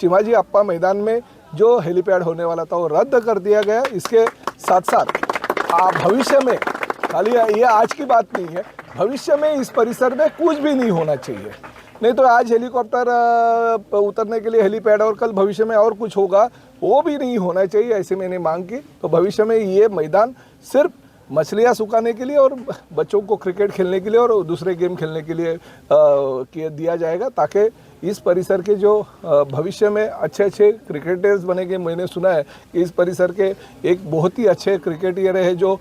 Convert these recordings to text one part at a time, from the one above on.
शिवाजी अप्पा मैदान में जो हेलीपैड होने वाला था वो रद्द कर दिया गया। इसके साथ साथ भविष्य में, खाली ये आज की बात नहीं है, भविष्य में इस परिसर में कुछ भी नहीं होना चाहिए। नहीं तो आज हेलीकॉप्टर उतरने के लिए हेलीपैड और कल भविष्य में और कुछ होगा, वो भी नहीं होना चाहिए, ऐसे मैंने मांग की। तो भविष्य में ये मैदान सिर्फ मछलियाँ सुखाने के लिए और बच्चों को क्रिकेट खेलने के लिए और दूसरे गेम खेलने के लिए दिया जाएगा, ताकि इस परिसर के जो भविष्य में अच्छे अच्छे क्रिकेटर्स बनेंगे। मैंने सुना है कि इस परिसर के एक बहुत ही अच्छे क्रिकेटर है जो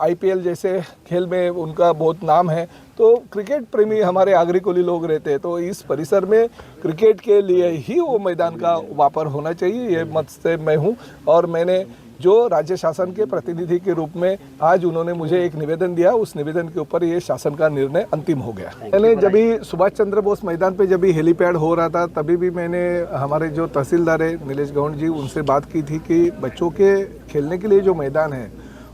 IPL जैसे खेल में उनका बहुत नाम है। तो क्रिकेट प्रेमी हमारे आगरी लोग रहते हैं, तो इस परिसर में क्रिकेट के लिए ही वो मैदान का वापर होना चाहिए, ये मत से मैं हूँ। और मैंने जो राज्य शासन के प्रतिनिधि के रूप में आज उन्होंने मुझे एक निवेदन दिया, उस निवेदन के ऊपर ये शासन का निर्णय अंतिम हो गया। मैंने जब भी सुभाष चंद्र बोस मैदान पे जब भी हेलीपैड हो रहा था, तभी भी मैंने हमारे जो तहसीलदार है नीलेश गौंड जी, उनसे बात की थी कि बच्चों के खेलने के लिए जो मैदान है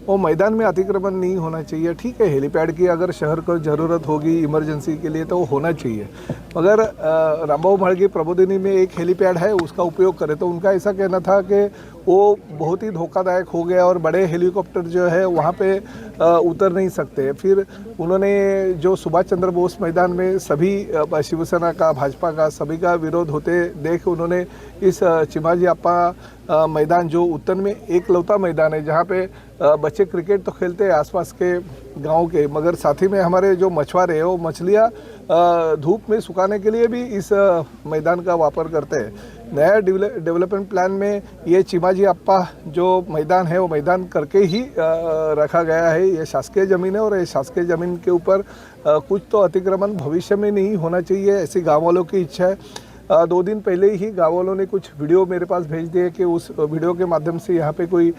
वो मैदान में अतिक्रमण नहीं होना चाहिए। ठीक है, हेलीपैड की अगर शहर को ज़रूरत होगी इमरजेंसी के लिए तो वो होना चाहिए, मगर रामबाबू म्हाळगी प्रबोधिनी में एक हेलीपैड है, उसका उपयोग करें। तो उनका ऐसा कहना था कि वो बहुत ही धोखादायक हो गया और बड़े हेलीकॉप्टर जो है वहाँ पे उतर नहीं सकते। फिर उन्होंने जो सुभाष चंद्र बोस मैदान में सभी शिवसेना का, भाजपा का, सभी का विरोध होते देख उन्होंने इस शिवाजी अप्पा मैदान जो उत्तर में एकलौता मैदान है जहाँ पे बच्चे क्रिकेट तो खेलते हैं आसपास के गांव के, मगर साथ ही में हमारे जो मछुआरे हैं वो मछलियाँ धूप में सुखाने के लिए भी इस मैदान का वापर करते हैं। नया डेवलपमेंट प्लान में ये शिवाजी अप्पा जो मैदान है वो मैदान करके ही रखा गया है। ये शासकीय ज़मीन है और ये शासकीय ज़मीन के ऊपर कुछ तो अतिक्रमण भविष्य में नहीं होना चाहिए, ऐसी गाँव वालों की इच्छा है। 2 दिन पहले ही गाँव वालों ने कुछ वीडियो मेरे पास भेज दिए कि उस वीडियो के माध्यम से यहाँ पे कोई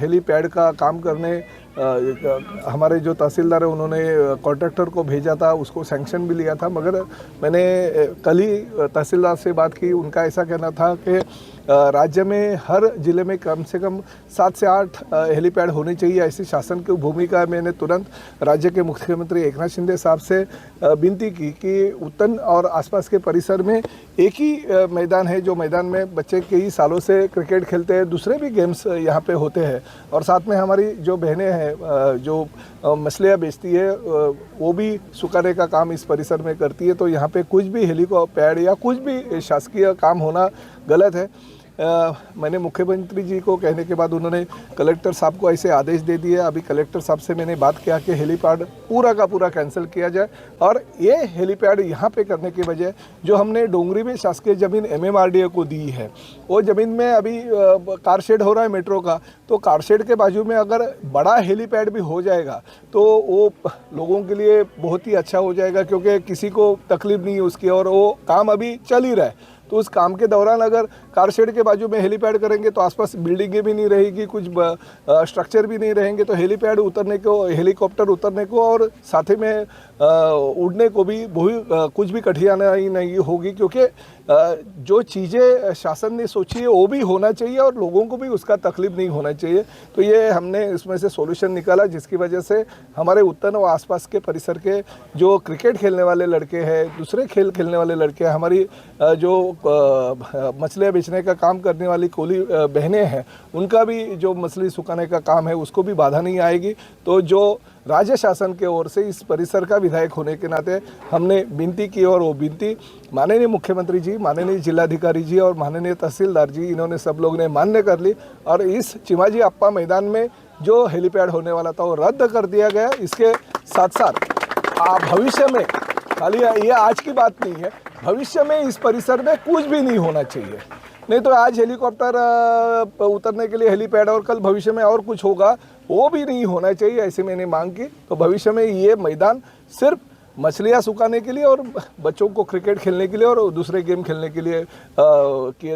हेलीपैड का काम करने हमारे जो तहसीलदार है उन्होंने कॉन्ट्रैक्टर को भेजा था, उसको सैंक्शन भी लिया था। मगर मैंने कल ही तहसीलदार से बात की, उनका ऐसा कहना था कि राज्य में हर ज़िले में कम से कम 7 से 8 हेलीपैड होने चाहिए, ऐसी शासन की भूमिका। मैंने तुरंत राज्य के मुख्यमंत्री एकनाथ शिंदे साहब से विनती की कि उत्तन और आसपास के परिसर में एक ही मैदान है जो मैदान में बच्चे कई सालों से क्रिकेट खेलते हैं, दूसरे भी गेम्स यहाँ पे होते हैं। और साथ में हमारी जो बहनें हैं जो मछलियाँ बेचती है वो भी सुखाने का काम इस परिसर में करती है। तो यहाँ पे कुछ भी हेलीपैड या कुछ भी शासकीय काम होना गलत है। मैंने मुख्यमंत्री जी को कहने के बाद उन्होंने कलेक्टर साहब को ऐसे आदेश दे दिए। अभी कलेक्टर साहब से मैंने बात किया कि हेलीपैड पूरा का पूरा कैंसिल किया जाए और ये हेलीपैड यहाँ पे करने की वजह जो हमने डोंगरी में शासकीय ज़मीन MMRDA को दी है, वो ज़मीन में अभी कार शेड हो रहा है मेट्रो का, तो कार शेड के बाजू में अगर बड़ा हेलीपैड भी हो जाएगा तो वो लोगों के लिए बहुत ही अच्छा हो जाएगा, क्योंकि किसी को तकलीफ नहीं है उसकी और वो काम अभी चल ही रहा है। तो उस काम के दौरान अगर कार शेड के बाजू में हेलीपैड करेंगे तो आसपास बिल्डिंगें भी नहीं रहेगी, कुछ स्ट्रक्चर भी नहीं रहेंगे, तो हेलीपैड उतरने को, हेलीकॉप्टर उतरने को और साथ ही में उड़ने को भी कुछ भी कठिनाई नहीं होगी, क्योंकि जो चीज़ें शासन ने सोची है वो भी होना चाहिए और लोगों को भी उसका तकलीफ नहीं होना चाहिए। तो ये हमने इसमें से सॉल्यूशन निकाला, जिसकी वजह से हमारे उत्तर और आसपास के परिसर के जो क्रिकेट खेलने वाले लड़के हैं, दूसरे खेल खेलने वाले लड़के हैं, हमारी जो मछलियाँ बेचने का काम करने वाली कोली बहनें हैं, उनका भी जो मछली सुखाने का काम है उसको भी बाधा नहीं आएगी। तो जो राज्य शासन के ओर से इस परिसर का विधायक होने के नाते हमने विनती की और वो विनती माननीय मुख्यमंत्री जी, माननीय जिलाधिकारी जी और माननीय तहसीलदार जी, इन्होंने सब लोग ने मान्य कर ली और इस शिवाजी अप्पा मैदान में जो हेलीपैड होने वाला था वो रद्द कर दिया गया। इसके साथ साथ भविष्य में, खाली ये आज की बात नहीं है, भविष्य में इस परिसर में कुछ भी नहीं होना चाहिए। नहीं तो आज हेलीकॉप्टर उतरने के लिए हेलीपैड और कल भविष्य में और कुछ होगा, वो भी नहीं होना चाहिए, ऐसे मैंने मांग की। तो भविष्य में ये मैदान सिर्फ मछलियाँ सुखाने के लिए और बच्चों को क्रिकेट खेलने के लिए और दूसरे गेम खेलने के लिए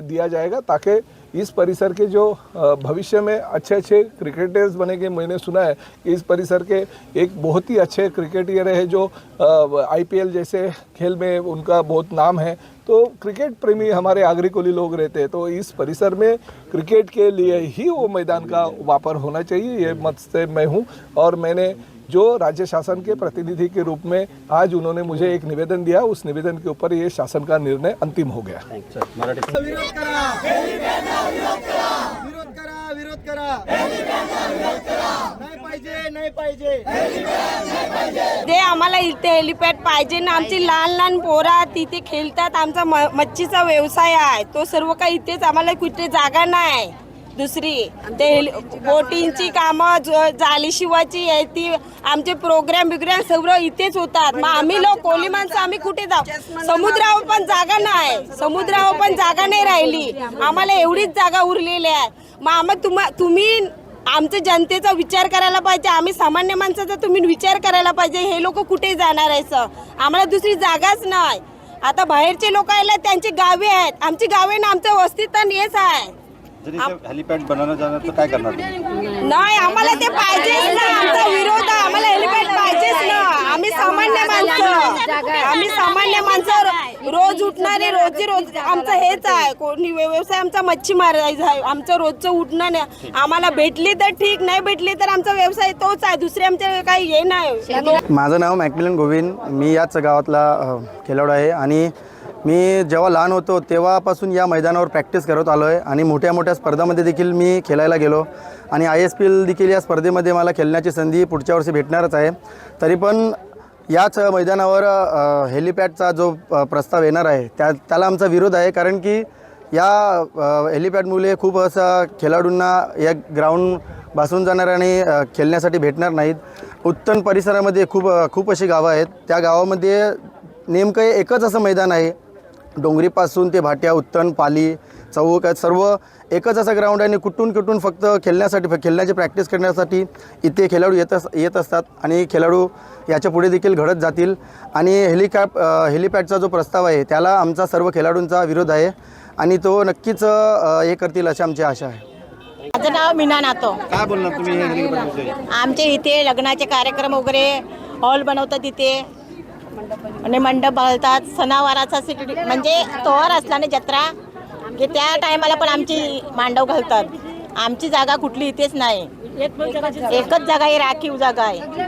दिया जाएगा, ताकि इस परिसर के जो भविष्य में अच्छे अच्छे क्रिकेटर्स बनेंगे। मैंने सुना है कि इस परिसर के एक बहुत ही अच्छे क्रिकेटर है जो IPL जैसे खेल में उनका बहुत नाम है। तो क्रिकेट प्रेमी हमारे आगरी लोग रहते हैं, तो इस परिसर में क्रिकेट के लिए ही वो मैदान का वापर होना चाहिए, ये मत से मैं हूँ। और मैंने जो राज्य शासन के प्रतिनिधि के रूप में आज उन्होंने मुझे एक निवेदन दिया, उस निवेदन के ऊपर ये शासन का निर्णय अंतिम हो गया। विरोध करा, विरोध करा, नाही पाहिजे, नाही पाहिजे, ते आम्हाला इथे हेलिपॅड पाहिजे ना. आमची लहान लहान पोरा तिथे खेळतात. आमचा मच्छीचा व्यवसाय आहे, तो सर्व काही इथेच. आम्हाला कुठे जागा नाही दुसरी. ते बोटिंगची कामं, जाळी शिवायची आहे ती, आमचे प्रोग्राम बिग्राम सर्व इथेच होतात. मग आम्ही लोक कोली माणसं आम्ही कुठे जाऊ? समुद्रावर पण जागा नाही, समुद्रावर पण जागा नाही राहिली. आम्हाला एवढीच जागा उरलेली आहे. मग तुम्ही आमच्या जनतेचा विचार करायला पाहिजे. आम्ही सामान्य माणसाचा तुम्ही विचार करायला पाहिजे. हे लोक कुठे जाणार आहे? आम्हाला दुसरी जागाच नाही. आता बाहेरचे लोक आले, त्यांची गावे आहेत, आमची गावे ना, आमचं अस्तित्व हेच आहे. हेलिपॅड बनवणं जाणार तर काय करणार नाही, आम्हाला ते पाहिजेच ना. आमचा विरोध आहे, आम्हाला हेलिपॅड पाहिजेच ना. आम्ही सामान्य माणसं रोज उठणारे, रोज आमचं हेच आहे. कोणी व्यवसाय आमचा मच्छी मारायचा आहे. आमचं रोजचं उठणं नाही. आम्हाला भेटली तर ठीक, नाही भेटली तर आमचा व्यवसाय तोच आहे. दुसरे आमचे काही हे नाही. माझं नाव मॅकमिलन गोविंद, मी याच गावातला खेळाडू आहे आणि मी जेव्हा लहान होतो तेव्हापासून या मैदानावर प्रॅक्टिस करत आलो आहे आणि मोठ्या मोठ्या स्पर्धांमध्ये देखील मी खेळायला गेलो आणि ISPL देखील या स्पर्धेमध्ये मला खेळण्याची संधी पुढच्या वर्षी भेटणारच आहे. तरी पण याच मैदानावर हेलिपॅडचा जो प्रस्ताव येणार आहे त्याला आमचा विरोध आहे. कारण की या हेलिपॅडमुळे खूप असं खेळाडूंना या ग्राउंड बसून जाणार आणि खेळण्यासाठी भेटणार नाहीत. उत्तम परिसरामध्ये खूप अशी गावं आहेत. त्या गावामध्ये नेमकं एकच असं मैदान आहे. डोंगरीपासून ते भाट्या, उत्तन, पाली, चौक सर्व एकच असं ग्राउंड आहे आणि कुठून फक्त खेळण्याची प्रॅक्टिस करण्यासाठी इथे खेळाडू येत असतात आणि खेळाडू याच्या पुढे देखील घडत जातील. आणि हेलिपॅडचा जो प्रस्ताव आहे त्याला आमचा सर्व खेळाडूंचा विरोध आहे आणि तो नक्कीच हे करतील अशी आमची आशा आहे. माझं नाव मीना नातो. काय बोलणार तुम्ही हे हेलिपॅडविषयी? आमचे इथे लग्नाचे कार्यक्रम वगैरे हॉल बनवतात इथे आणि मंडप बांधतात. सणावाराचा म्हणजे तोहार असला ना जत्रा की त्या टायमाला पण आमची मांडव घालतात. आमची जागा कुठली इथेच नाही, एकच जागा ही राखीव जागा आहे.